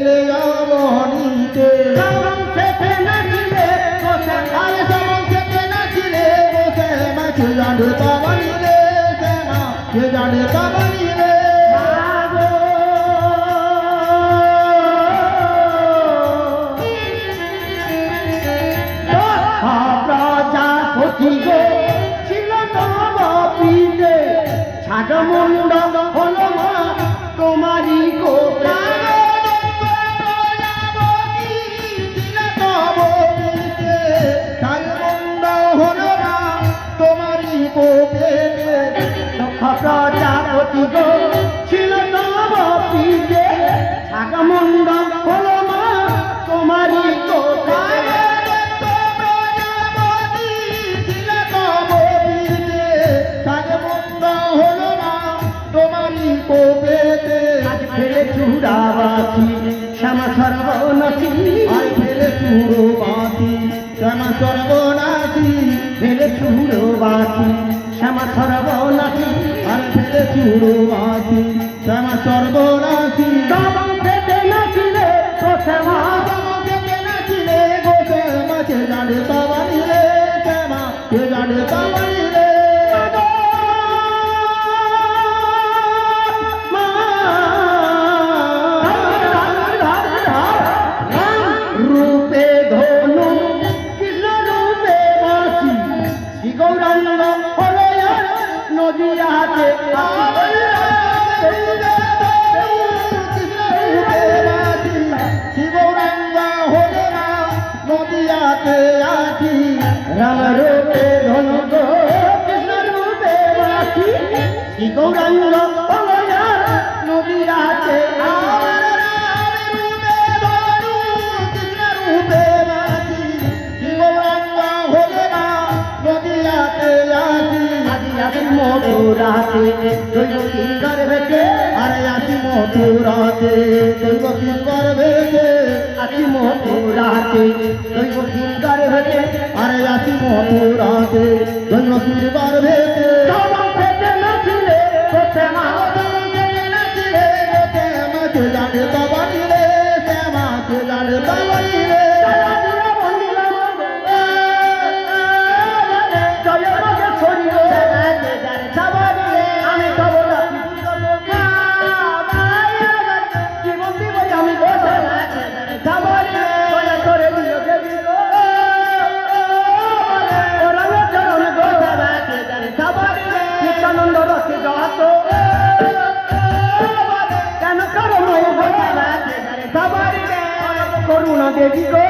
গেলে অবনীতে শ্রাবণ শেষে নাচিলে বসে আরে শ্রাবণ শেষে নাচিলে বসে মা কে জানে তাবানিলে শ্যামা কে জানে তাবানিলে মাগো প্রজাপতি গো ছিল নবপীতে ছাগমুণ্ড হলো মা তোমারই কোপে প্রজাপতি গো ছিল নবপীতে ছাগমুণ্ড হলো মা তোমারই কোপে ফেলে চূড়াবাসী শ্যামা সর্বনাশী আর ফেলে চূড়বাসী শ্যামা সর্বনাশী ফেলে চূড়বাসী শ্যামা সর্বনাশী আর ফেলে চূড়বাসী শ্যামা সর্বনাশী শ্রাবণ শেষে নাচিলে ও শ্যামা নাচিলে গোসে মাছে জানে তাবানিলে শ্যামা কে জানে তাবানিলে রূপে ধনু কৃষ্ণ রূপে বাসি শ্রী গৌরাঙ্গ হলো নদিয়াতে রাম রূপে ধনু কৃষ্ণ রূপে বাসি শ্রী গৌরাঙ্গ হলো নদিয়াতে মথুরাতে দৈব কিঙ্কর ভেটে আরে আসি মথুরাতে দৈব কিঙ্কর ভেটে আসি মথুরাতে দৈব কিঙ্কর ভেটে আরে আসি মথুরাতে দৈব কিঙ্কর ভেটে শ্রাবণ শেষে নাচিলে কোথে মা নাচিলে গোতে মাকে জানে তাবানিলে শ্যামাকে জানে তাবানিলে কেন করো করুণা দেবী গো